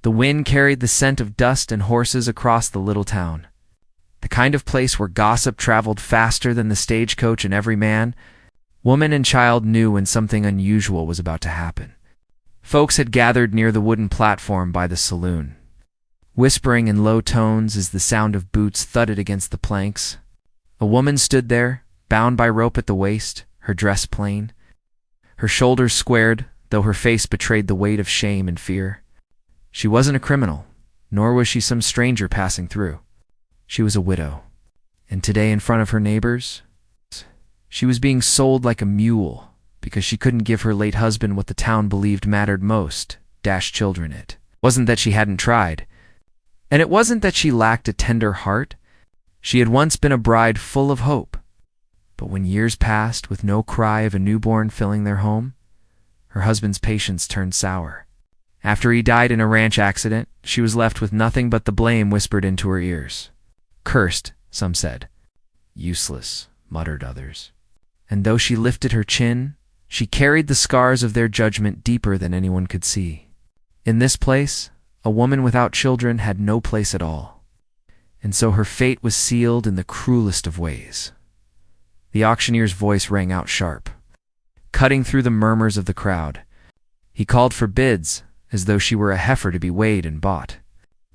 The wind carried the scent of dust and horses across the little town. The kind of place where gossip traveled faster than the stagecoach, and every man, woman, and child knew when something unusual was about to happen. Folks had gathered near the wooden platform by the saloon. Whispering in low tones as the sound of boots thudded against the planks. A woman stood there, bound by rope at the waist, her dress plain. Her shoulders squared, though her face betrayed the weight of shame and fear. She wasn't a criminal, nor was she some stranger passing through. She was a widow, and today in front of her neighbors, she was being sold like a mule because she couldn't give her late husband what the town believed mattered most, children. It wasn't that she hadn't tried, and it wasn't that she lacked a tender heart. She had once been a bride full of hope, but when years passed with no cry of a newborn filling their home, her husband's patience turned sour. After he died in a ranch accident, she was left with nothing but the blame whispered into her ears. Cursed, some said. Useless, muttered others. And though she lifted her chin, she carried the scars of their judgment deeper than anyone could see. In this place, a woman without children had no place at all, and so her fate was sealed in the cruelest of ways. The auctioneer's voice rang out sharp, cutting through the murmurs of the crowd. He called for bids, as though she were a heifer to be weighed and bought.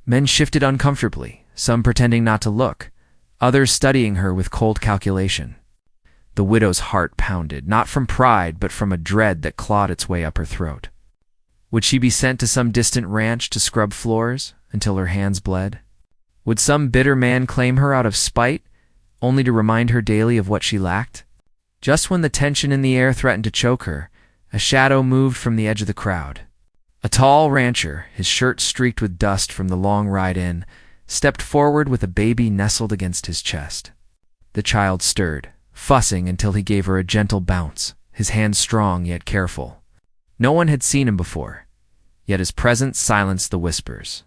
Men shifted uncomfortably, some pretending not to look, others studying her with cold calculation. The widow's heart pounded, not from pride, but from a dread that clawed its way up her throat. Would she be sent to some distant ranch to scrub floors until her hands bled? Would some bitter man claim her out of spite, only to remind her daily of what she lacked? Just when the tension in the air threatened to choke her, a shadow moved from the edge of the crowd. A tall rancher, his shirt streaked with dust from the long ride in, stepped forward with a baby nestled against his chest. The child stirred, fussing until he gave her a gentle bounce, his hand strong yet careful. No one had seen him before, yet his presence silenced the whispers.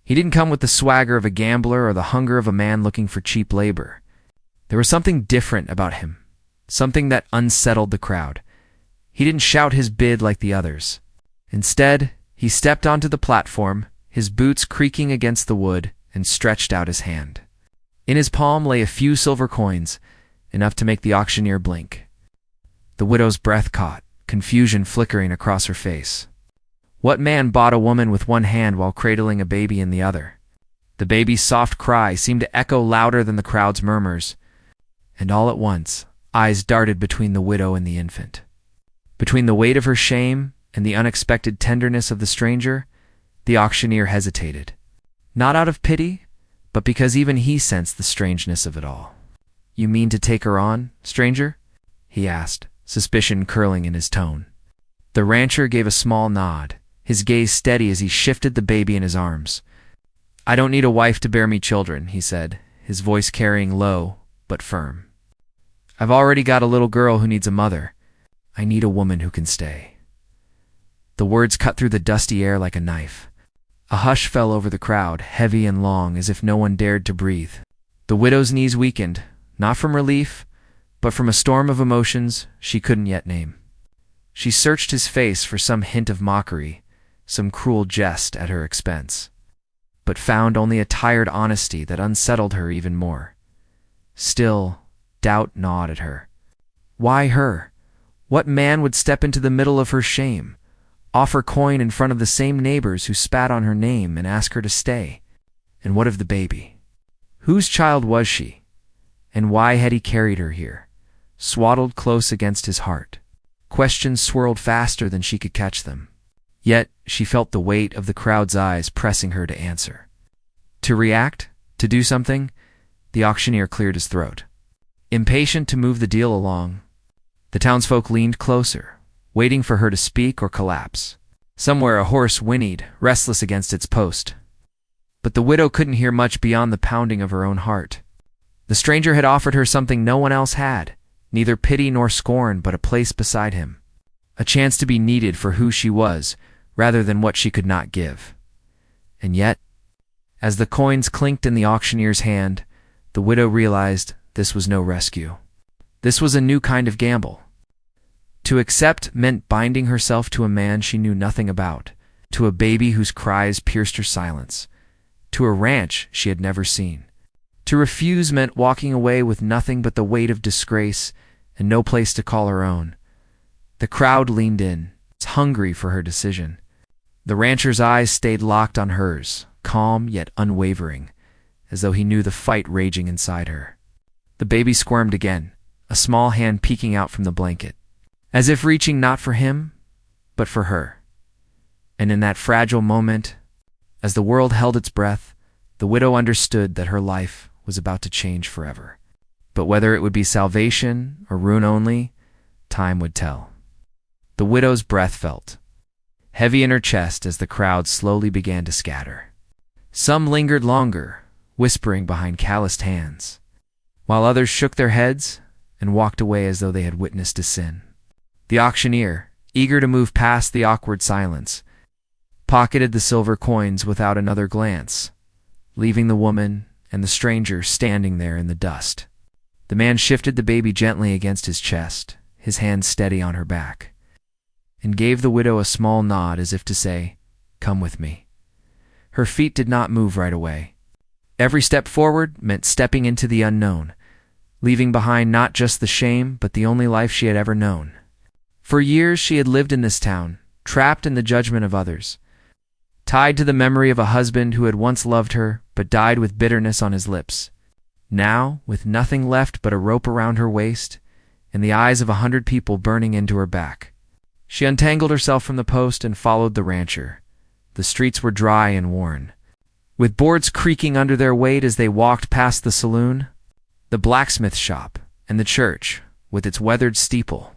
He didn't come with the swagger of a gambler or the hunger of a man looking for cheap labor. There was something different about him, something that unsettled the crowd. He didn't shout his bid like the others. Instead, he stepped onto the platform, his boots creaking against the wood, and stretched out his hand. In his palm lay a few silver coins, enough to make the auctioneer blink. The widow's breath caught, confusion flickering across her face. What man bought a woman with one hand while cradling a baby in the other? The baby's soft cry seemed to echo louder than the crowd's murmurs, and all at once, eyes darted between the widow and the infant. Between the weight of her shame and the unexpected tenderness of the stranger, the auctioneer hesitated. Not out of pity, but because even he sensed the strangeness of it all. "You mean to take her on, stranger?" he asked, suspicion curling in his tone. The rancher gave a small nod, his gaze steady as he shifted the baby in his arms. "I don't need a wife to bear me children," he said, his voice carrying low but firm. "I've already got a little girl who needs a mother. I need a woman who can stay." The words cut through the dusty air like a knife. A hush fell over the crowd, heavy and long, as if no one dared to breathe. The widow's knees weakened, not from relief, but from a storm of emotions she couldn't yet name. She searched his face for some hint of mockery, some cruel jest at her expense, but found only a tired honesty that unsettled her even more. Still, doubt gnawed at her. Why her? What man would step into the middle of her shame, offer coin in front of the same neighbors who spat on her name and ask her to stay? And what of the baby? Whose child was she? And why had he carried her here, swaddled close against his heart? Questions swirled faster than she could catch them. Yet she felt the weight of the crowd's eyes pressing her to answer. To react, to do something, the auctioneer cleared his throat. Impatient to move the deal along, the townsfolk leaned closer, waiting for her to speak or collapse. Somewhere a horse whinnied, restless against its post. But the widow couldn't hear much beyond the pounding of her own heart. The stranger had offered her something no one else had, neither pity nor scorn, but a place beside him. A chance to be needed for who she was, rather than what she could not give. And yet, as the coins clinked in the auctioneer's hand, the widow realized this was no rescue. This was a new kind of gamble. To accept meant binding herself to a man she knew nothing about, to a baby whose cries pierced her silence, to a ranch she had never seen. To refuse meant walking away with nothing but the weight of disgrace and no place to call her own. The crowd leaned in, hungry for her decision. The rancher's eyes stayed locked on hers, calm yet unwavering, as though he knew the fight raging inside her. The baby squirmed again, a small hand peeking out from the blanket, as if reaching not for him, but for her. And in that fragile moment, as the world held its breath, the widow understood that her life was about to change forever. But whether it would be salvation or ruin only, time would tell. The widow's breath felt heavy in her chest as the crowd slowly began to scatter. Some lingered longer, whispering behind calloused hands, while others shook their heads and walked away as though they had witnessed a sin. The auctioneer, eager to move past the awkward silence, pocketed the silver coins without another glance, leaving the woman and the stranger standing there in the dust. The man shifted the baby gently against his chest, his hand steady on her back, and gave the widow a small nod as if to say, "Come with me." Her feet did not move right away. Every step forward meant stepping into the unknown, leaving behind not just the shame, but the only life she had ever known. For years she had lived in this town, trapped in the judgment of others, tied to the memory of a husband who had once loved her but died with bitterness on his lips. Now, with nothing left but a rope around her waist and the eyes of 100 people burning into her back, she untangled herself from the post and followed the rancher. The streets were dry and worn, with boards creaking under their weight as they walked past the saloon, the blacksmith shop, and the church, with its weathered steeple.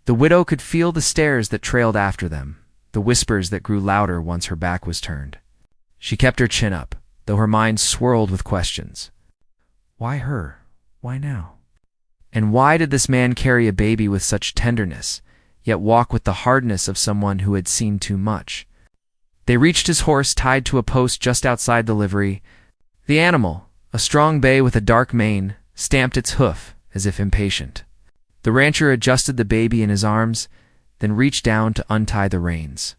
The widow could feel the stares that trailed after them, the whispers that grew louder once her back was turned. She kept her chin up, though her mind swirled with questions. Why her? Why now? And why did this man carry a baby with such tenderness, yet walk with the hardness of someone who had seen too much? They reached his horse tied to a post just outside the livery. The animal, a strong bay with a dark mane, stamped its hoof as if impatient. The rancher adjusted the baby in his arms, then reached down to untie the reins.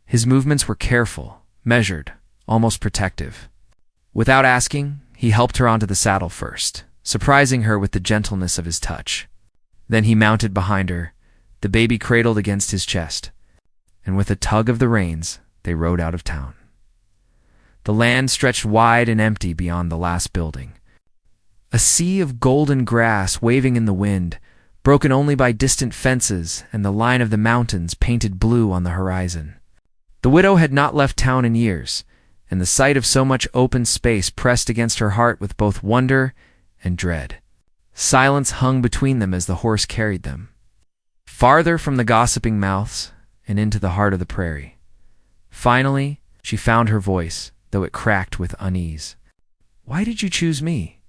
His movements were careful, measured, almost protective. Without asking, he helped her onto the saddle first, surprising her with the gentleness of his touch. Then he mounted behind her, the baby cradled against his chest, and with a tug of the reins, they rode out of town. The land stretched wide and empty beyond the last building. A sea of golden grass waving in the wind, broken only by distant fences and the line of the mountains painted blue on the horizon. The widow had not left town in years, and the sight of so much open space pressed against her heart with both wonder and dread. Silence hung between them as the horse carried them, farther from the gossiping mouths and into the heart of the prairie. Finally, she found her voice, though it cracked with unease. "Why did you choose me?"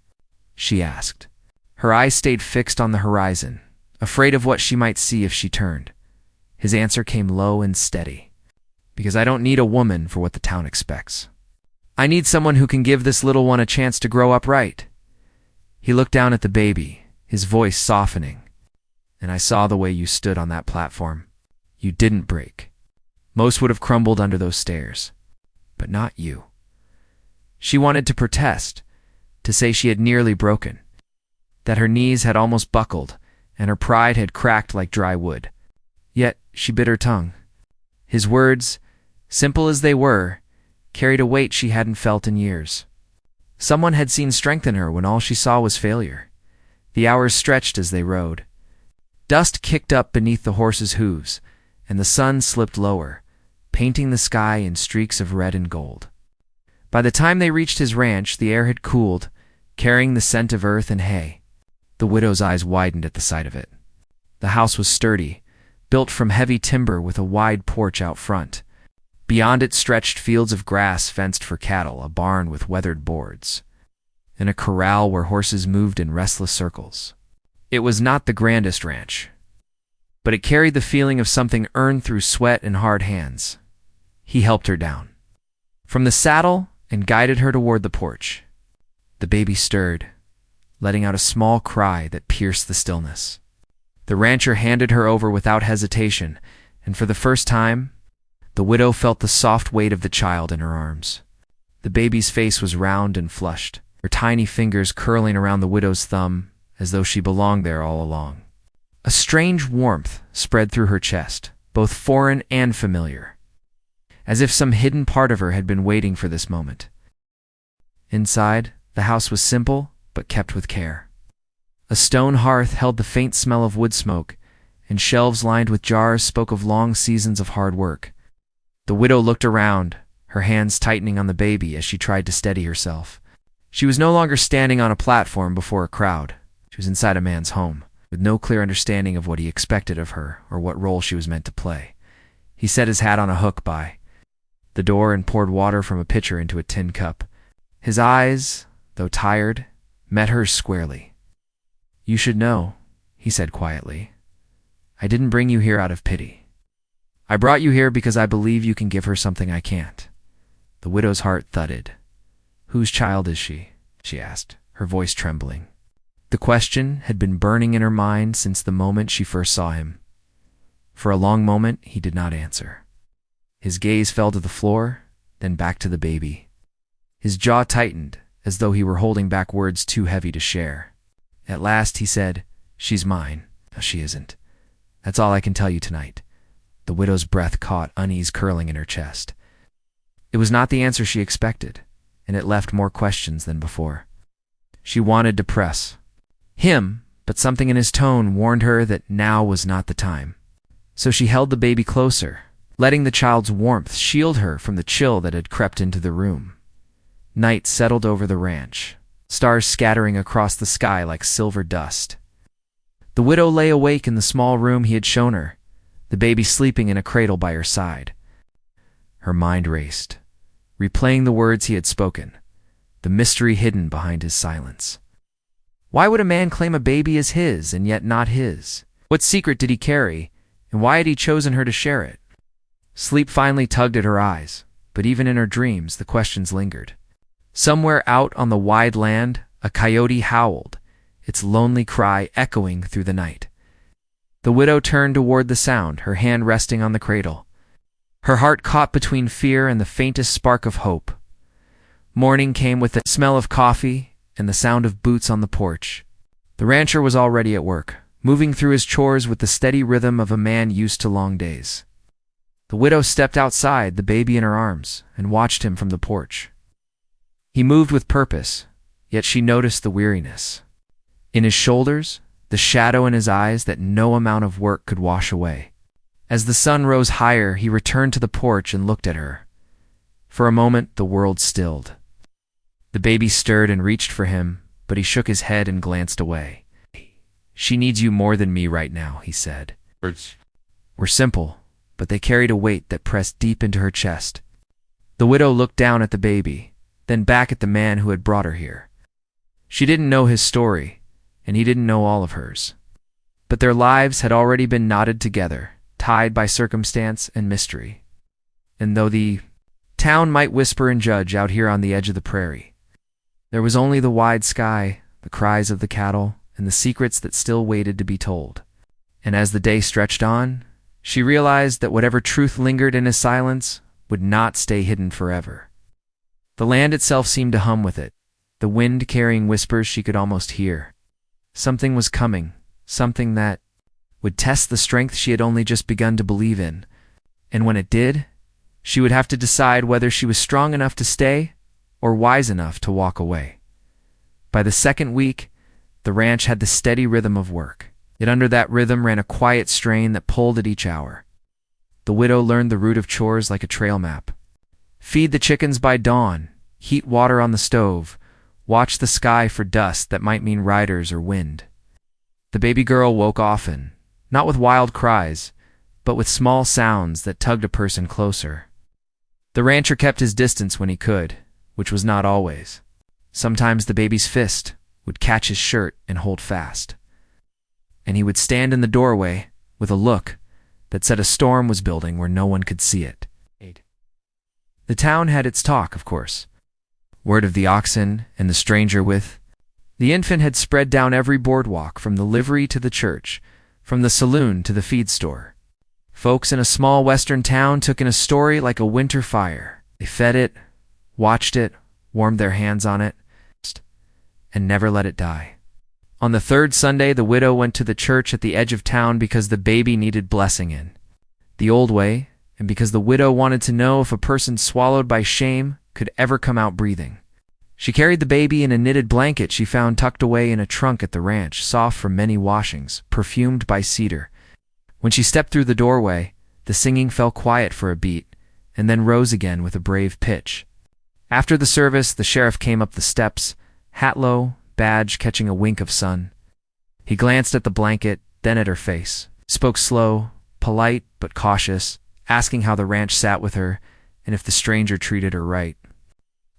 she asked. Her eyes stayed fixed on the horizon, afraid of what she might see if she turned. His answer came low and steady. "Because I don't need a woman for what the town expects. I need someone who can give this little one a chance to grow up right." He looked down at the baby, his voice softening. "And I saw the way you stood on that platform. You didn't break. Most would have crumbled under those stairs. But not you." She wanted to protest, to say she had nearly broken, that her knees had almost buckled, and her pride had cracked like dry wood. Yet she bit her tongue. His words, simple as they were, carried a weight she hadn't felt in years. Someone had seen strength in her when all she saw was failure. The hours stretched as they rode. Dust kicked up beneath the horse's hooves, and the sun slipped lower, painting the sky in streaks of red and gold. By the time they reached his ranch, the air had cooled, carrying the scent of earth and hay. The widow's eyes widened at the sight of it. The house was sturdy, built from heavy timber with a wide porch out front. Beyond it stretched fields of grass fenced for cattle, a barn with weathered boards, and a corral where horses moved in restless circles. It was not the grandest ranch, but it carried the feeling of something earned through sweat and hard hands. He helped her down from the saddle and guided her toward the porch. The baby stirred, letting out a small cry that pierced the stillness. The rancher handed her over without hesitation, and for the first time, The widow felt the soft weight of the child in her arms. The baby's face was round and flushed, her tiny fingers curling around the widow's thumb as though she belonged there all along. A strange warmth spread through her chest, both foreign and familiar, as if some hidden part of her had been waiting for this moment. Inside, the house was simple, but kept with care. A stone hearth held the faint smell of wood smoke, and shelves lined with jars spoke of long seasons of hard work. The widow looked around, her hands tightening on the baby as she tried to steady herself. She was no longer standing on a platform before a crowd. She was inside a man's home, with no clear understanding of what he expected of her or what role she was meant to play. He set his hat on a hook by the door and poured water from a pitcher into a tin cup. His eyes, though tired, met hers squarely. "You should know," he said quietly. "I didn't bring you here out of pity. I brought you here because I believe you can give her something I can't." The widow's heart thudded. "Whose child is she?" she asked, her voice trembling. The question had been burning in her mind since the moment she first saw him. For a long moment, he did not answer. His gaze fell to the floor, then back to the baby. His jaw tightened, as though he were holding back words too heavy to share. At last he said, "She's mine." "No, she isn't. That's all I can tell you tonight." The widow's breath caught unease curling in her chest. It was not the answer she expected, and it left more questions than before. She wanted to press him, but something in his tone warned her that now was not the time. So she held the baby closer, letting the child's warmth shield her from the chill that had crept into the room. Night settled over the ranch, stars scattering across the sky like silver dust. The widow lay awake in the small room he had shown her, the baby sleeping in a cradle by her side. Her mind raced, replaying the words he had spoken, the mystery hidden behind his silence. Why would a man claim a baby as his and yet not his? What secret did he carry, and why had he chosen her to share it? Sleep finally tugged at her eyes, but even in her dreams the questions lingered. Somewhere out on the wide land, a coyote howled, its lonely cry echoing through the night. The widow turned toward the sound, her hand resting on the cradle. Her heart caught between fear and the faintest spark of hope. Morning came with the smell of coffee and the sound of boots on the porch. The rancher was already at work, moving through his chores with the steady rhythm of a man used to long days. The widow stepped outside, the baby in her arms, and watched him from the porch. He moved with purpose, yet she noticed the weariness. In his shoulders, the shadow in his eyes that no amount of work could wash away. As the sun rose higher, he returned to the porch and looked at her. For a moment, the world stilled. The baby stirred and reached for him, but he shook his head and glanced away. "She needs you more than me right now," he said. Words were simple, but they carried a weight that pressed deep into her chest. The widow looked down at the baby, then back at the man who had brought her here. She didn't know his story, and he didn't know all of hers. But their lives had already been knotted together, tied by circumstance and mystery. And though the town might whisper and judge out here on the edge of the prairie, there was only the wide sky, the cries of the cattle, and the secrets that still waited to be told. And as the day stretched on, she realized that whatever truth lingered in his silence would not stay hidden forever. The land itself seemed to hum with it, the wind carrying whispers she could almost hear. Something was coming, something that would test the strength she had only just begun to believe in. And when it did, she would have to decide whether she was strong enough to stay or wise enough to walk away. By the second week, the ranch had the steady rhythm of work. Yet under that rhythm ran a quiet strain that pulled at each hour. The widow learned the route of chores like a trail map. Feed the chickens by dawn, heat water on the stove, watch the sky for dust that might mean riders or wind. The baby girl woke often, not with wild cries, but with small sounds that tugged a person closer. The rancher kept his distance when he could, which was not always. Sometimes the baby's fist would catch his shirt and hold fast, and he would stand in the doorway with a look that said a storm was building where no one could see it. The town had its talk, of course. Word of the oxen and the stranger with the infant had spread down every boardwalk, from the livery to the church, from the saloon to the feed store. Folks in a small western town took in a story like a winter fire. They fed it, watched it, warmed their hands on it, and never let it die. On the third Sunday, the widow went to the church at the edge of town because the baby needed blessing in the old way, and because the widow wanted to know if a person swallowed by shame could ever come out breathing. She carried the baby in a knitted blanket she found tucked away in a trunk at the ranch, soft from many washings, perfumed by cedar. When she stepped through the doorway, the singing fell quiet for a beat, and then rose again with a brave pitch. After the service, the sheriff came up the steps, hat low, badge catching a wink of sun. He glanced at the blanket, then at her face, spoke slow, polite but cautious, asking how the ranch sat with her and if the stranger treated her right.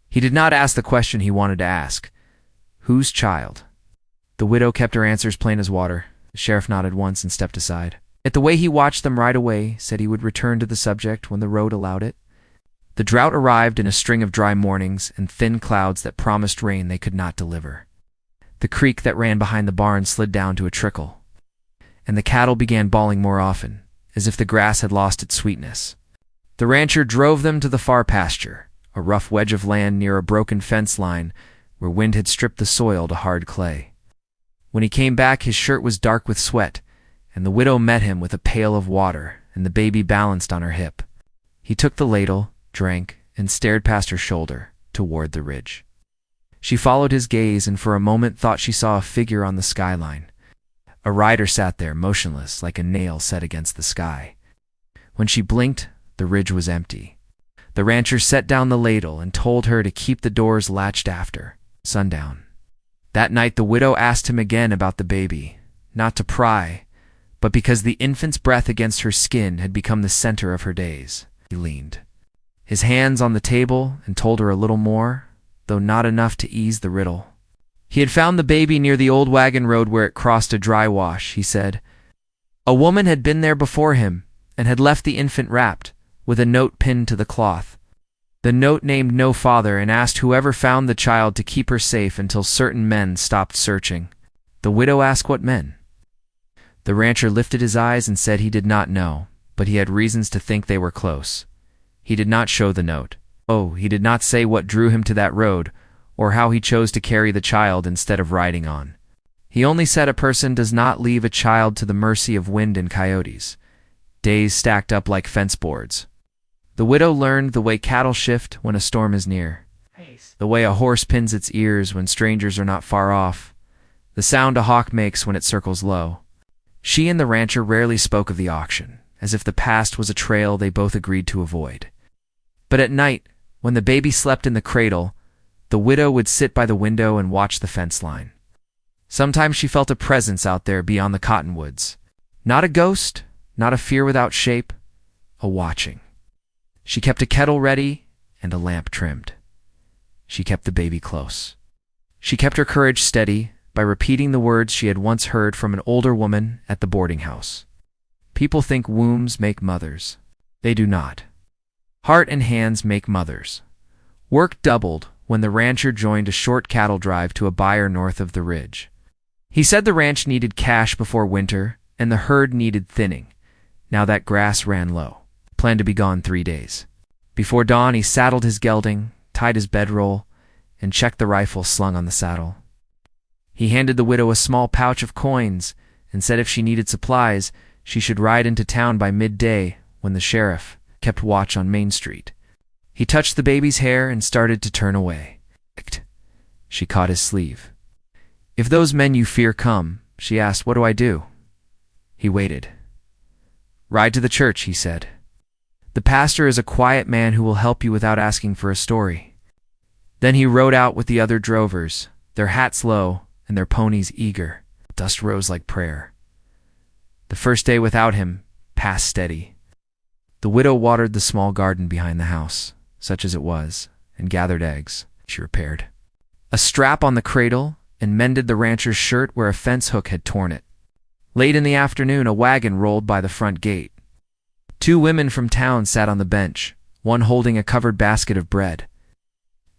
He did not ask the question he wanted to ask. Whose child? The widow kept her answers plain as water. The sheriff nodded once and stepped aside. Yet the way he watched them ride away said he would return to the subject when the road allowed it. The drought arrived in a string of dry mornings and thin clouds that promised rain they could not deliver. The creek that ran behind the barn slid down to a trickle, and the cattle began bawling more often, as if the grass had lost its sweetness. The rancher drove them to the far pasture, a rough wedge of land near a broken fence line where wind had stripped the soil to hard clay. When he came back, his shirt was dark with sweat, and the widow met him with a pail of water and the baby balanced on her hip. He took the ladle, drank, and stared past her shoulder toward the ridge. She followed his gaze and for a moment thought she saw a figure on the skyline. A rider sat there, motionless, like a nail set against the sky. When she blinked, the ridge was empty. The rancher set down the ladle and told her to keep the doors latched after sundown. That night the widow asked him again about the baby, not to pry, but because the infant's breath against her skin had become the center of her days. He leaned his hands on the table and told her a little more, though not enough to ease the riddle. He had found the baby near the old wagon road where it crossed a dry wash, he said. A woman had been there before him and had left the infant wrapped, with a note pinned to the cloth. The note named no father and asked whoever found the child to keep her safe until certain men stopped searching. The widow asked what men. The rancher lifted his eyes and said he did not know, but he had reasons to think they were close. He did not show the note. Oh, he did not say what drew him to that road, or how he chose to carry the child instead of riding on. He only said a person does not leave a child to the mercy of wind and coyotes. Days stacked up like fence boards. The widow learned the way cattle shift when a storm is near, the way a horse pins its ears when strangers are not far off, the sound a hawk makes when it circles low. She and the rancher rarely spoke of the auction, as if the past was a trail they both agreed to avoid. But at night, when the baby slept in the cradle, the widow would sit by the window and watch the fence line. Sometimes she felt a presence out there beyond the cottonwoods. Not a ghost, not a fear without shape, a watching. She kept a kettle ready and a lamp trimmed. She kept the baby close. She kept her courage steady by repeating the words she had once heard from an older woman at the boarding house. People think wombs make mothers. They do not. Heart and hands make mothers. Work doubled when the rancher joined a short cattle drive to a buyer north of the ridge. He said the ranch needed cash before winter and the herd needed thinning. Now that grass ran low. Planned to be gone 3 days. Before dawn, he saddled his gelding, tied his bedroll, and checked the rifle slung on the saddle. He handed the widow a small pouch of coins and said if she needed supplies, she should ride into town by midday when the sheriff kept watch on Main Street. He touched the baby's hair and started to turn away. She caught his sleeve. If those men you fear come, she asked, what do I do? He waited. Ride to the church, he said. The pastor is a quiet man who will help you without asking for a story. Then he rode out with the other drovers, their hats low and their ponies eager. Dust rose like prayer. The first day without him passed steady. The widow watered the small garden behind the house, such as it was, and gathered eggs. She repaired a strap on the cradle and mended the rancher's shirt where a fence hook had torn it. Late in the afternoon, a wagon rolled by the front gate. 2 women from town sat on the bench, one holding a covered basket of bread.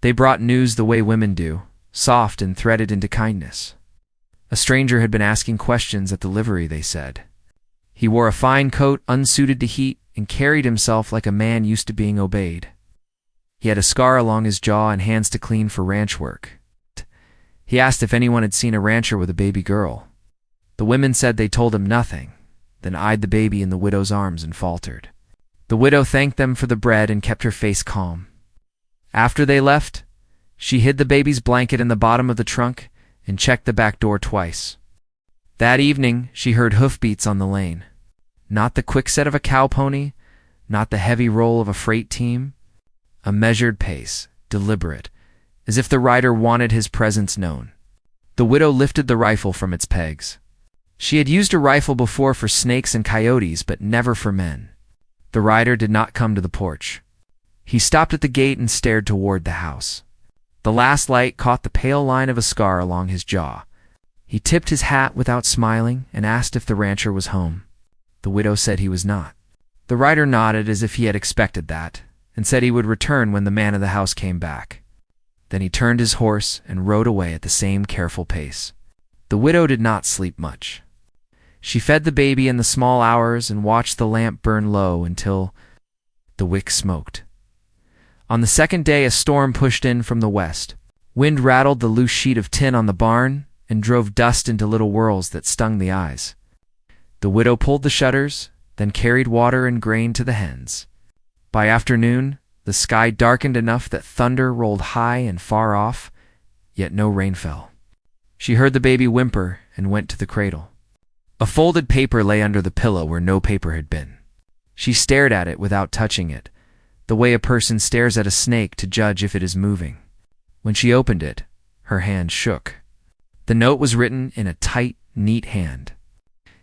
They brought news the way women do, soft and threaded into kindness. A stranger had been asking questions at the livery, they said. He wore a fine coat unsuited to heat and carried himself like a man used to being obeyed. He had a scar along his jaw and hands to clean for ranch work. He asked if anyone had seen a rancher with a baby girl. The women said they told him nothing, then eyed the baby in the widow's arms and faltered. The widow thanked them for the bread and kept her face calm. After they left, she hid the baby's blanket in the bottom of the trunk and checked the back door twice. That evening, she heard hoofbeats on the lane. Not the quickset of a cow pony, not the heavy roll of a freight team. A measured pace, deliberate, as if the rider wanted his presence known. The widow lifted the rifle from its pegs. She had used a rifle before for snakes and coyotes, but never for men. The rider did not come to the porch. He stopped at the gate and stared toward the house. The last light caught the pale line of a scar along his jaw. He tipped his hat without smiling and asked if the rancher was home. The widow said he was not. The rider nodded as if he had expected that, and said he would return when the man of the house came back. Then he turned his horse and rode away at the same careful pace. The widow did not sleep much. She fed the baby in the small hours and watched the lamp burn low until the wick smoked. On the second day, a storm pushed in from the west. Wind rattled the loose sheet of tin on the barn and drove dust into little whirls that stung the eyes. The widow pulled the shutters, then carried water and grain to the hens. By afternoon, the sky darkened enough that thunder rolled high and far off, yet no rain fell. She heard the baby whimper and went to the cradle. A folded paper lay under the pillow where no paper had been. She stared at it without touching it, the way a person stares at a snake to judge if it is moving. When she opened it, her hand shook. The note was written in a tight, neat hand.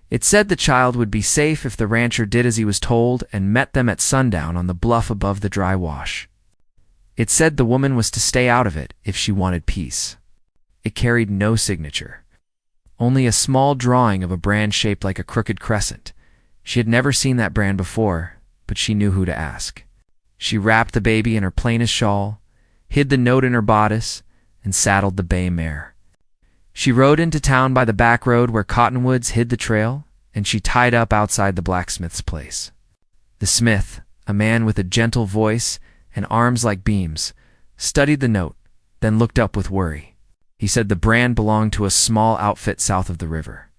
It said the child would be safe if the rancher did as he was told and met them at sundown on the bluff above the dry wash. It said the woman was to stay out of it if she wanted peace. It carried no signature, only a small drawing of a brand shaped like a crooked crescent. She had never seen that brand before, but she knew who to ask. She wrapped the baby in her plainest shawl, hid the note in her bodice, and saddled the bay mare. She rode into town by the back road where cottonwoods hid the trail, and she tied up outside the blacksmith's place. The smith, a man with a gentle voice and arms like beams, studied the note, then looked up with worry. He said the brand belonged to a small outfit south of the river,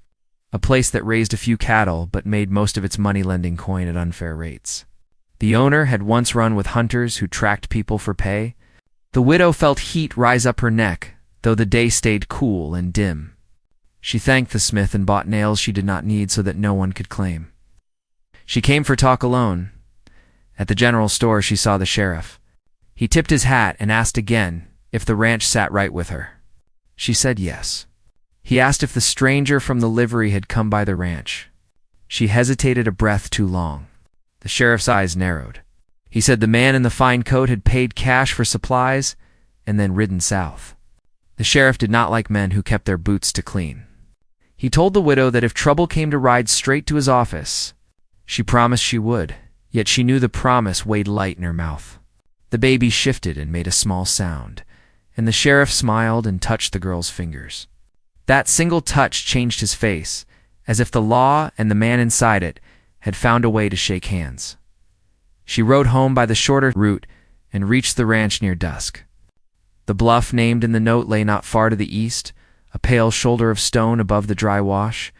a place that raised a few cattle but made most of its money lending coin at unfair rates. The owner had once run with hunters who tracked people for pay. The widow felt heat rise up her neck, though the day stayed cool and dim. She thanked the smith and bought nails she did not need so that no one could claim. She came for talk alone. At the general store she saw the sheriff. He tipped his hat and asked again if the ranch sat right with her. She said yes. He asked if the stranger from the livery had come by the ranch. She hesitated a breath too long. The sheriff's eyes narrowed. He said the man in the fine coat had paid cash for supplies and then ridden south. The sheriff did not like men who kept their boots to clean. He told the widow that if trouble came to ride straight to his office. She promised she would, yet she knew the promise weighed light in her mouth. The baby shifted and made a small sound, and the sheriff smiled and touched the girl's fingers. That single touch changed his face, as if the law and the man inside it had found a way to shake hands. She rode home by the shorter route and reached the ranch near dusk. The bluff named in the note lay not far to the east, a pale shoulder of stone above the dry wash.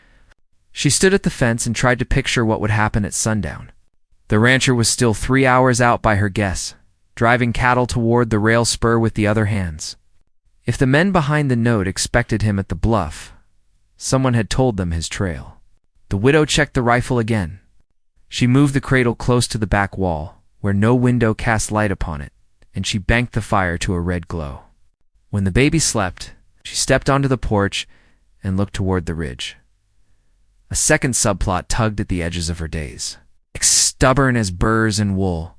She stood at the fence and tried to picture what would happen at sundown. The rancher was still 3 hours out by her guess, driving cattle toward the rail spur with the other hands. If the men behind the note expected him at the bluff, someone had told them his trail. The widow checked the rifle again. She moved the cradle close to the back wall, where no window cast light upon it, and she banked the fire to a red glow. When the baby slept, she stepped onto the porch and looked toward the ridge. A second subplot tugged at the edges of her days. Stubborn as burrs and wool,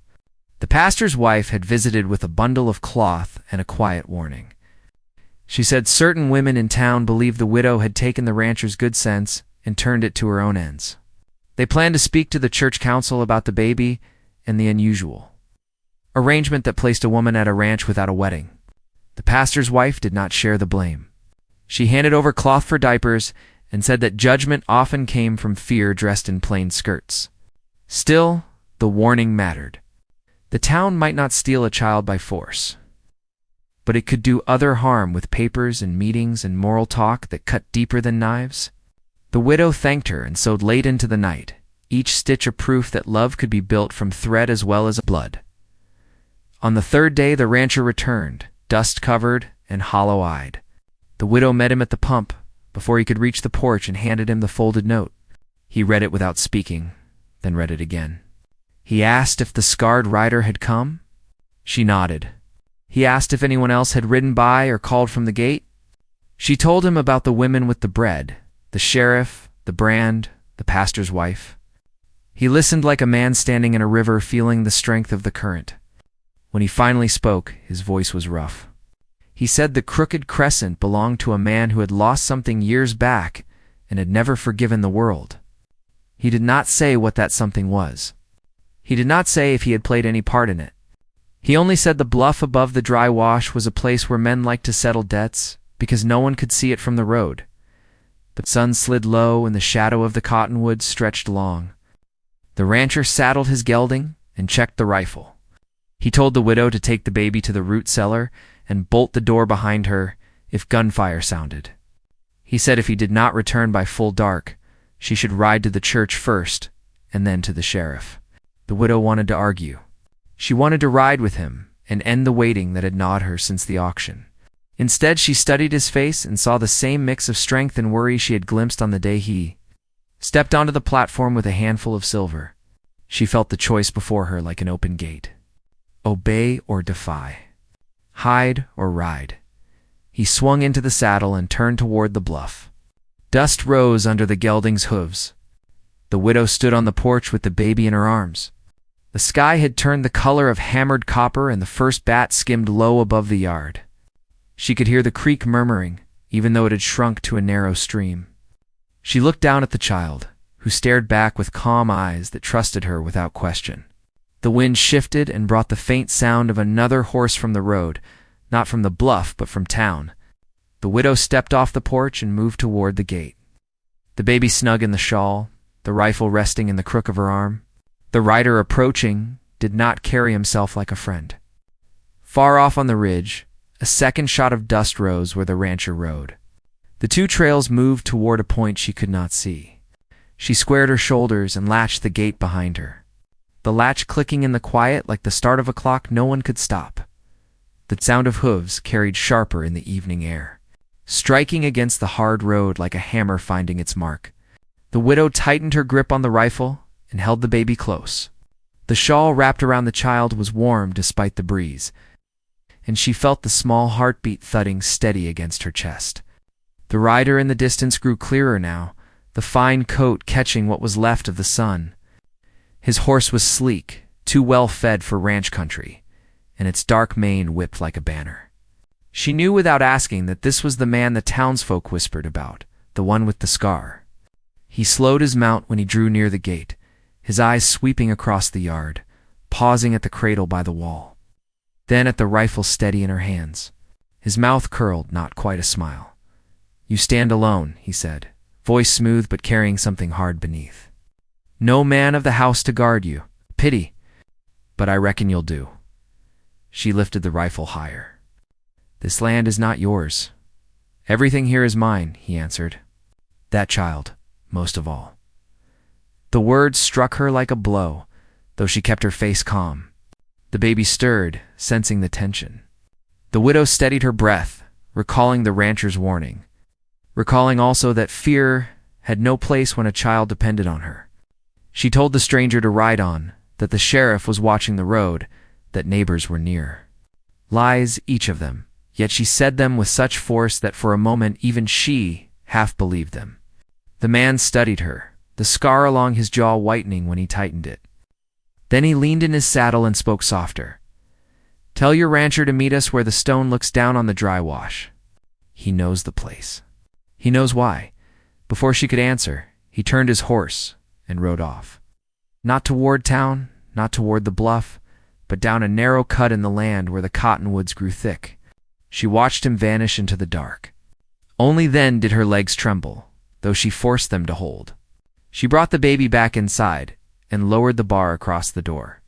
the pastor's wife had visited with a bundle of cloth and a quiet warning. She said certain women in town believed the widow had taken the rancher's good sense and turned it to her own ends. They planned to speak to the church council about the baby and the unusual arrangement that placed a woman at a ranch without a wedding. The pastor's wife did not share the blame. She handed over cloth for diapers and said that judgment often came from fear dressed in plain skirts. Still, the warning mattered. The town might not steal a child by force, but it could do other harm with papers and meetings and moral talk that cut deeper than knives. The widow thanked her and sewed late into the night, each stitch a proof that love could be built from thread as well as blood. On the third day the rancher returned, dust-covered and hollow-eyed. The widow met him at the pump before he could reach the porch and handed him the folded note. He read it without speaking, then read it again. He asked if the scarred rider had come. She nodded. He asked if anyone else had ridden by or called from the gate. She told him about the women with the bread, the sheriff, the brand, the pastor's wife. He listened like a man standing in a river feeling the strength of the current. When he finally spoke, his voice was rough. He said the crooked crescent belonged to a man who had lost something years back and had never forgiven the world. He did not say what that something was. He did not say if he had played any part in it. He only said the bluff above the dry wash was a place where men liked to settle debts because no one could see it from the road. The sun slid low and the shadow of the cottonwoods stretched long. The rancher saddled his gelding and checked the rifle. He told the widow to take the baby to the root cellar and bolt the door behind her if gunfire sounded. He said if he did not return by full dark, she should ride to the church first and then to the sheriff. The widow wanted to argue. She wanted to ride with him and end the waiting that had gnawed her since the auction. Instead, she studied his face and saw the same mix of strength and worry she had glimpsed on the day he stepped onto the platform with a handful of silver. She felt the choice before her like an open gate. Obey or defy. Hide or ride. He swung into the saddle and turned toward the bluff. Dust rose under the gelding's hooves. The widow stood on the porch with the baby in her arms. The sky had turned the color of hammered copper and the first bat skimmed low above the yard. She could hear the creek murmuring, even though it had shrunk to a narrow stream. She looked down at the child, who stared back with calm eyes that trusted her without question. The wind shifted and brought the faint sound of another horse from the road, not from the bluff but from town. The widow stepped off the porch and moved toward the gate. The baby snug in the shawl, the rifle resting in the crook of her arm. The rider approaching did not carry himself like a friend. Far off on the ridge, a second shot of dust rose where the rancher rode. The two trails moved toward a point she could not see. She squared her shoulders and latched the gate behind her. The latch clicking in the quiet like the start of a clock no one could stop. The sound of hooves carried sharper in the evening air, striking against the hard road like a hammer finding its mark. The widow tightened her grip on the rifle and held the baby close. The shawl wrapped around the child was warm despite the breeze, and she felt the small heartbeat thudding steady against her chest. The rider in the distance grew clearer now, the fine coat catching what was left of the sun. His horse was sleek, too well fed for ranch country, and its dark mane whipped like a banner. She knew without asking that this was the man the townsfolk whispered about, the one with the scar. He slowed his mount when he drew near the gate, his eyes sweeping across the yard, pausing at the cradle by the wall. Then at the rifle steady in her hands. His mouth curled, not quite a smile. "You stand alone," he said, voice smooth but carrying something hard beneath. "No man of the house to guard you. Pity. But I reckon you'll do." She lifted the rifle higher. "This land is not yours. Everything here is mine," he answered. "That child, most of all." The words struck her like a blow, though she kept her face calm. The baby stirred, sensing the tension. The widow steadied her breath, recalling the rancher's warning, recalling also that fear had no place when a child depended on her. She told the stranger to ride on, that the sheriff was watching the road, that neighbors were near. Lies, each of them, yet she said them with such force that for a moment even she half believed them. The man studied her, the scar along his jaw whitening when he tightened it. Then he leaned in his saddle and spoke softer. "Tell your rancher to meet us where the stone looks down on the dry wash. He knows the place. He knows why." Before she could answer, he turned his horse and rode off. Not toward town, not toward the bluff, but down a narrow cut in the land where the cottonwoods grew thick. She watched him vanish into the dark. Only then did her legs tremble. though she forced them to hold. She brought the baby back inside and lowered the bar across the door.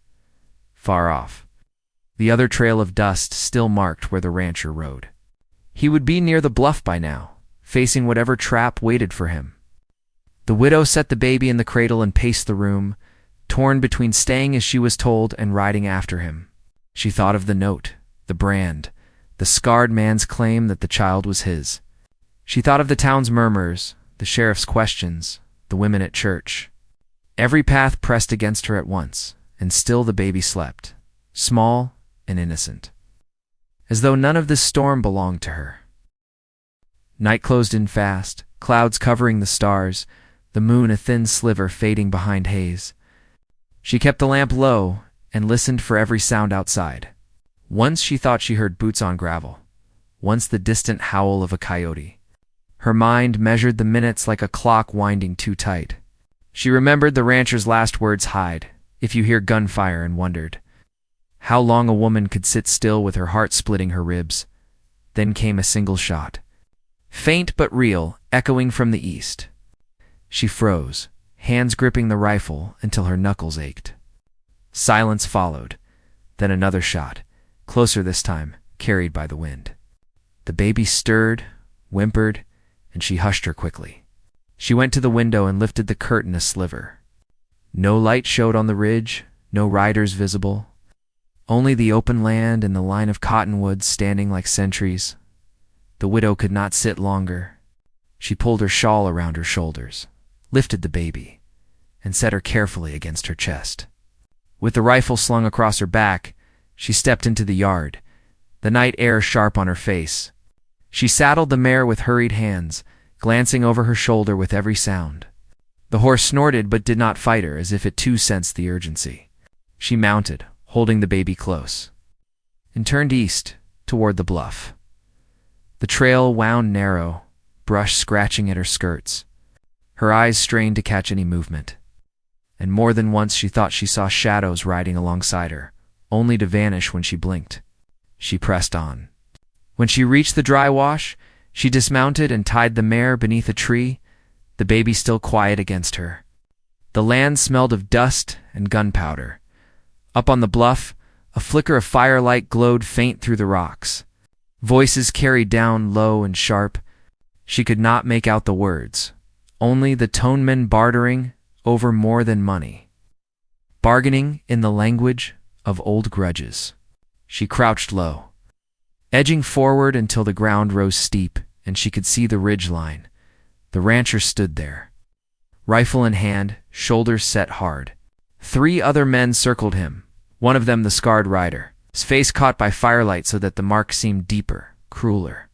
Far off, the other trail of dust still marked where the rancher rode. He would be near the bluff by now, facing whatever trap waited for him. The widow set the baby in the cradle and paced the room, torn between staying as she was told and riding after him. She thought of the note, the brand, the scarred man's claim that the child was his. She thought of the town's murmurs, the sheriff's questions, the women at church. Every path pressed against her at once, and still the baby slept, small and innocent, as though none of this storm belonged to her. Night closed in fast, clouds covering the stars, the moon a thin sliver fading behind haze. She kept the lamp low and listened for every sound outside. Once she thought she heard boots on gravel, once the distant howl of a coyote. Her mind measured the minutes like a clock winding too tight. She remembered the rancher's last words, hide, if you hear gunfire, and wondered how long a woman could sit still with her heart splitting her ribs. Then came a single shot, faint but real, echoing from the east. She froze, hands gripping the rifle until her knuckles ached. Silence followed, then another shot, closer this time, carried by the wind. The baby stirred, whimpered, and she hushed her quickly. She went to the window and lifted the curtain a sliver. No light showed on the ridge, no riders visible, only the open land and the line of cottonwoods standing like sentries. The widow could not sit longer. She pulled her shawl around her shoulders, lifted the baby, and set her carefully against her chest. With the rifle slung across her back, she stepped into the yard, the night air sharp on her face. She saddled the mare with hurried hands, glancing over her shoulder with every sound. The horse snorted but did not fight her, as if it too sensed the urgency. She mounted, holding the baby close, and turned east, toward the bluff. The trail wound narrow, brush scratching at her skirts. Her eyes strained to catch any movement, and more than once she thought she saw shadows riding alongside her, only to vanish when she blinked. She pressed on. When she reached the dry wash, she dismounted and tied the mare beneath a tree, the baby still quiet against her. The land smelled of dust and gunpowder. Up on the bluff, a flicker of firelight glowed faint through the rocks. Voices carried down low and sharp. She could not make out the words, only the tonemen bartering over more than money, bargaining in the language of old grudges. She crouched low, edging forward until the ground rose steep and she could see the ridge line. The rancher stood there, rifle in hand, shoulders set hard. 3 other men circled him, one of them the scarred rider, his face caught by firelight so that the mark seemed deeper, crueler.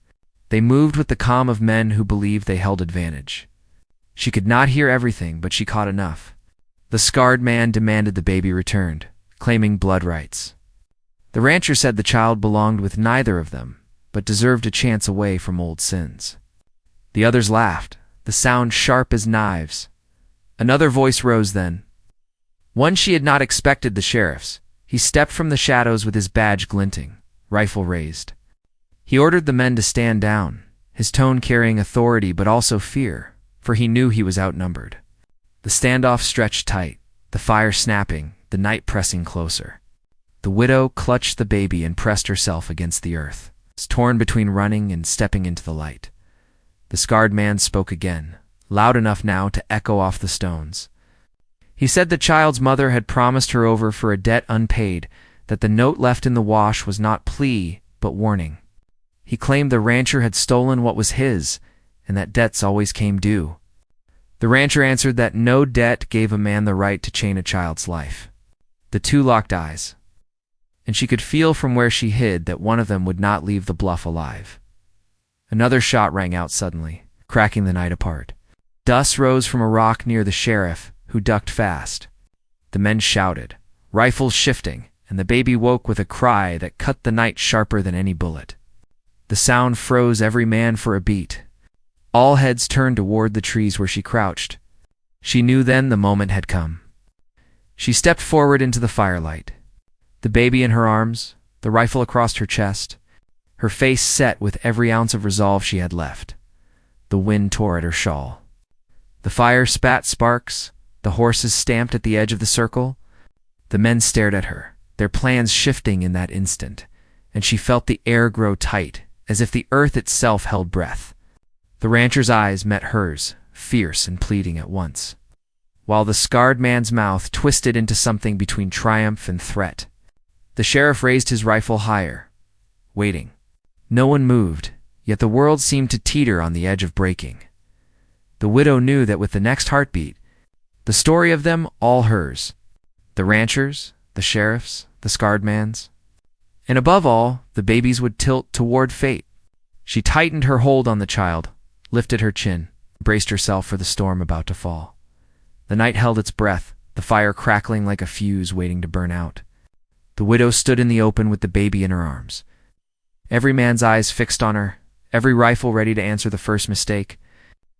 They moved with the calm of men who believed they held advantage. She could not hear everything, but she caught enough. The scarred man demanded the baby returned, claiming blood rights. The rancher said the child belonged with neither of them, but deserved a chance away from old sins. The others laughed, the sound sharp as knives. Another voice rose then. One she had not expected, the sheriff's. He stepped from the shadows with his badge glinting, rifle raised. He ordered the men to stand down, his tone carrying authority but also fear, for he knew he was outnumbered. The standoff stretched tight, the fire snapping, the night pressing closer. The widow clutched the baby and pressed herself against the earth, torn between running and stepping into the light. The scarred man spoke again, loud enough now to echo off the stones. He said the child's mother had promised her over for a debt unpaid, that the note left in the wash was not plea, but warning. He claimed the rancher had stolen what was his, and that debts always came due. The rancher answered that no debt gave a man the right to chain a child's life. The 2 locked eyes, and she could feel from where she hid that one of them would not leave the bluff alive. Another shot rang out suddenly, cracking the night apart. Dust rose from a rock near the sheriff, who ducked fast. The men shouted, rifles shifting, and the baby woke with a cry that cut the night sharper than any bullet. The sound froze every man for a beat. All heads turned toward the trees where she crouched. She knew then the moment had come. She stepped forward into the firelight, the baby in her arms, the rifle across her chest, her face set with every ounce of resolve she had left. The wind tore at her shawl. The fire spat sparks, the horses stamped at the edge of the circle. The men stared at her, their plans shifting in that instant, and she felt the air grow tight, as if the earth itself held breath. The rancher's eyes met hers, fierce and pleading at once, while the scarred man's mouth twisted into something between triumph and threat. The sheriff raised his rifle higher, waiting. No one moved, yet the world seemed to teeter on the edge of breaking. The widow knew that with the next heartbeat, the story of them all hers, the rancher's, the sheriff's, the scarred man's, and above all, the baby's would tilt toward fate. She tightened her hold on the child, lifted her chin, braced herself for the storm about to fall. The night held its breath, the fire crackling like a fuse waiting to burn out. The widow stood in the open with the baby in her arms, every man's eyes fixed on her, every rifle ready to answer the first mistake.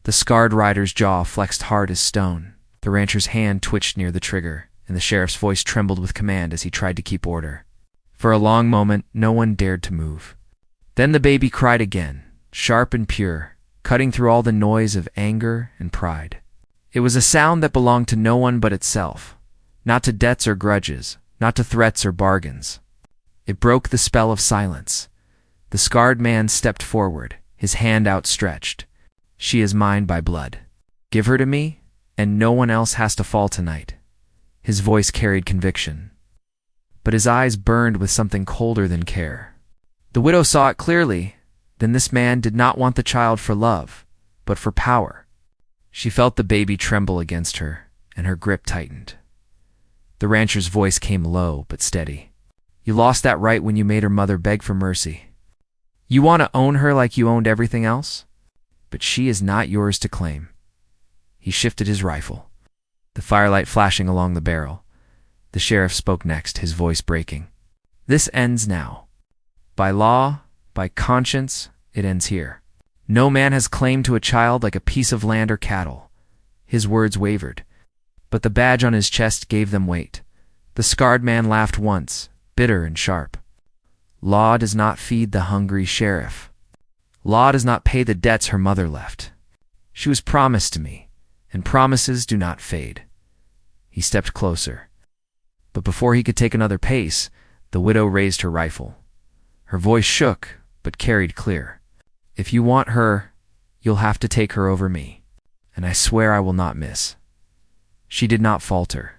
The scarred rider's jaw flexed hard as stone. The rancher's hand twitched near the trigger, and the sheriff's voice trembled with command as he tried to keep order. For a long moment, no one dared to move. Then the baby cried again, sharp and pure, cutting through all the noise of anger and pride. It was a sound that belonged to no one but itself, not to debts or grudges, not to threats or bargains. It broke the spell of silence. The scarred man stepped forward, his hand outstretched. She is mine by blood. Give her to me, and no one else has to fall tonight. His voice carried conviction, but his eyes burned with something colder than care. The widow saw it clearly. Then this man did not want the child for love, but for power. She felt the baby tremble against her, and her grip tightened. The rancher's voice came low but steady. You lost that right when you made her mother beg for mercy. You want to own her like you owned everything else? But she is not yours to claim. He shifted his rifle, the firelight flashing along the barrel. The sheriff spoke next, his voice breaking. This ends now. By law, by conscience, it ends here. No man has claim to a child like a piece of land or cattle. His words wavered, but the badge on his chest gave them weight. The scarred man laughed once, bitter and sharp. Law does not feed the hungry sheriff. Law does not pay the debts her mother left. She was promised to me, and promises do not fade. He stepped closer, but before he could take another pace, the widow raised her rifle. Her voice shook, but carried clear. If you want her, you'll have to take her over me, and I swear I will not miss. She did not falter.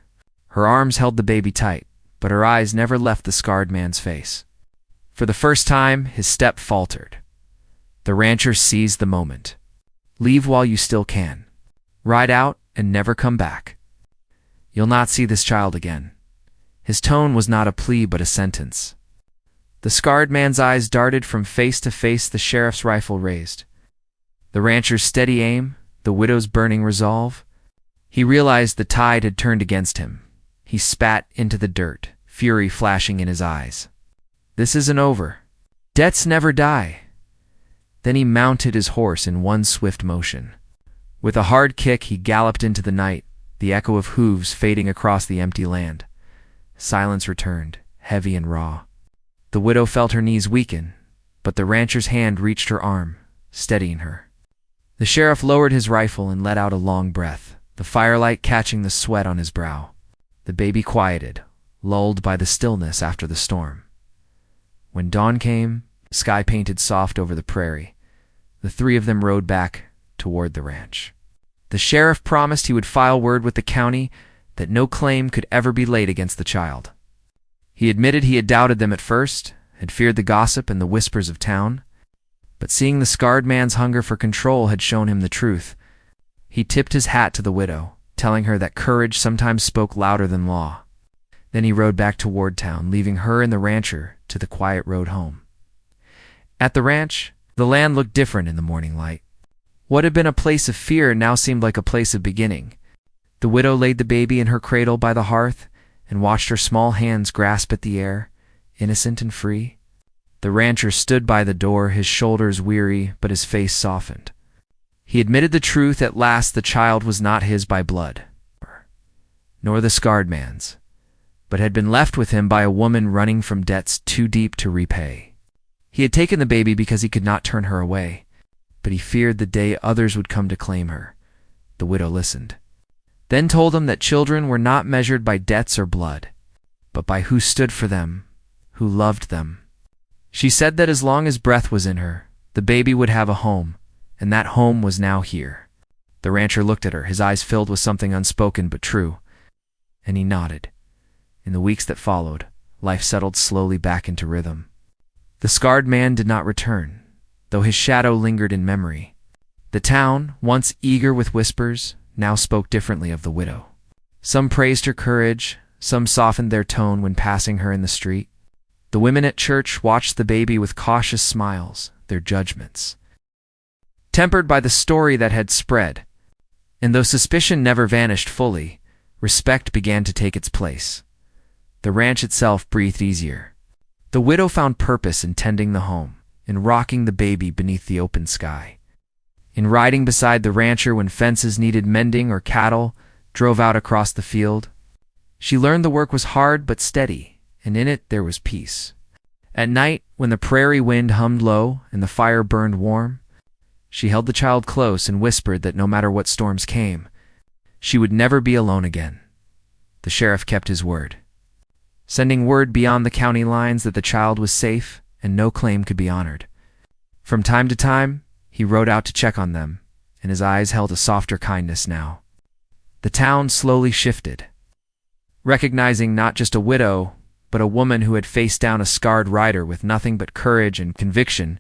Her arms held the baby tight, but her eyes never left the scarred man's face. For the first time, his step faltered. The rancher seized the moment. Leave while you still can. Ride out and never come back. You'll not see this child again. His tone was not a plea but a sentence. The scarred man's eyes darted from face to face, the sheriff's rifle raised. The rancher's steady aim, the widow's burning resolve. He realized the tide had turned against him. He spat into the dirt, fury flashing in his eyes. This isn't over. Debts never die. Then he mounted his horse in one swift motion. With a hard kick, he galloped into the night, the echo of hooves fading across the empty land. Silence returned, heavy and raw. The widow felt her knees weaken, but the rancher's hand reached her arm, steadying her. The sheriff lowered his rifle and let out a long breath, the firelight catching the sweat on his brow. The baby quieted, lulled by the stillness after the storm. When dawn came, sky painted soft over the prairie. The three of them rode back toward the ranch. The sheriff promised he would file word with the county that no claim could ever be laid against the child. He admitted he had doubted them at first, had feared the gossip and the whispers of town, but seeing the scarred man's hunger for control had shown him the truth. He tipped his hat to the widow, telling her that courage sometimes spoke louder than law. Then he rode back toward town, leaving her and the rancher to the quiet road home. At the ranch, the land looked different in the morning light. What had been a place of fear now seemed like a place of beginning. The widow laid the baby in her cradle by the hearth and watched her small hands grasp at the air, innocent and free. The rancher stood by the door, his shoulders weary, but his face softened. He admitted the truth at last. The child was not his by blood, nor the scarred man's, but had been left with him by a woman running from debts too deep to repay. He had taken the baby because he could not turn her away, but he feared the day others would come to claim her, The widow listened, then told him that children were not measured by debts or blood, but by who stood for them, who loved them. She said that as long as breath was in her, the baby would have a home, and that home was now here. The rancher looked at her, his eyes filled with something unspoken but true, and he nodded. In the weeks that followed, life settled slowly back into rhythm. The scarred man did not return, though his shadow lingered in memory. The town, once eager with whispers, now spoke differently of the widow. Some praised her courage, some softened their tone when passing her in the street. The women at church watched the baby with cautious smiles, their judgments tempered by the story that had spread. And though suspicion never vanished fully, respect began to take its place. The ranch itself breathed easier. The widow found purpose in tending the home, in rocking the baby beneath the open sky, in riding beside the rancher when fences needed mending or cattle drove out across the field. She learned the work was hard but steady, and in it there was peace. At night, when the prairie wind hummed low and the fire burned warm, she held the child close and whispered that no matter what storms came, she would never be alone again. The sheriff kept his word, sending word beyond the county lines that the child was safe and no claim could be honored. From time to time, he rode out to check on them, and his eyes held a softer kindness now. The town slowly shifted, recognizing not just a widow, but a woman who had faced down a scarred rider with nothing but courage and conviction.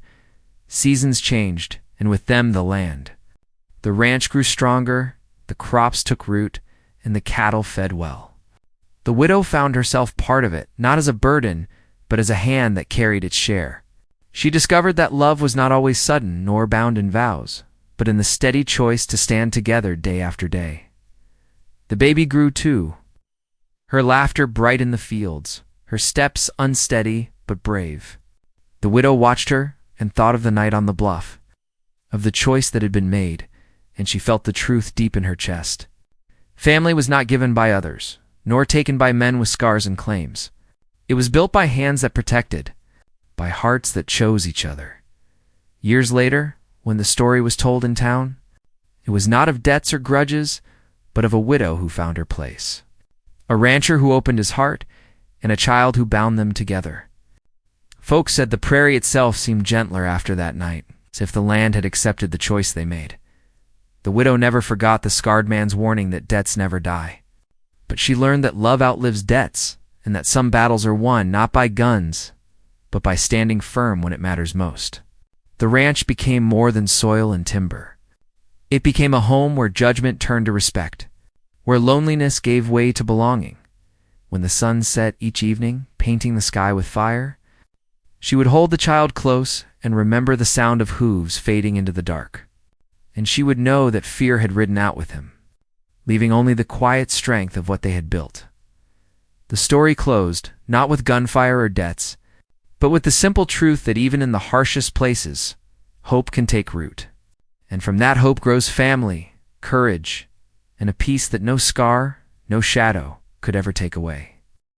Seasons changed, and with them the land. The ranch grew stronger, the crops took root, and the cattle fed well. The widow found herself part of it, not as a burden, but as a hand that carried its share. She discovered that love was not always sudden nor bound in vows, but in the steady choice to stand together day after day. The baby grew too, her laughter bright in the fields, her steps unsteady but brave. The widow watched her and thought of the night on the bluff, of the choice that had been made, and she felt the truth deep in her chest. Family was not given by others, nor taken by men with scars and claims. It was built by hands that protected, by hearts that chose each other. Years later, when the story was told in town, it was not of debts or grudges, but of a widow who found her place, a rancher who opened his heart, and a child who bound them together. Folks said the prairie itself seemed gentler after that night, as if the land had accepted the choice they made. The widow never forgot the scarred man's warning that debts never die. But she learned that love outlives debts, and that some battles are won not by guns, but by standing firm when it matters most. The ranch became more than soil and timber. It became a home where judgment turned to respect, where loneliness gave way to belonging. When the sun set each evening, painting the sky with fire, she would hold the child close and remember the sound of hooves fading into the dark. And she would know that fear had ridden out with him, leaving only the quiet strength of what they had built. The story closed, not with gunfire or debts, but with the simple truth that even in the harshest places, hope can take root. And from that hope grows family, courage, and a peace that no scar, no shadow could ever take away.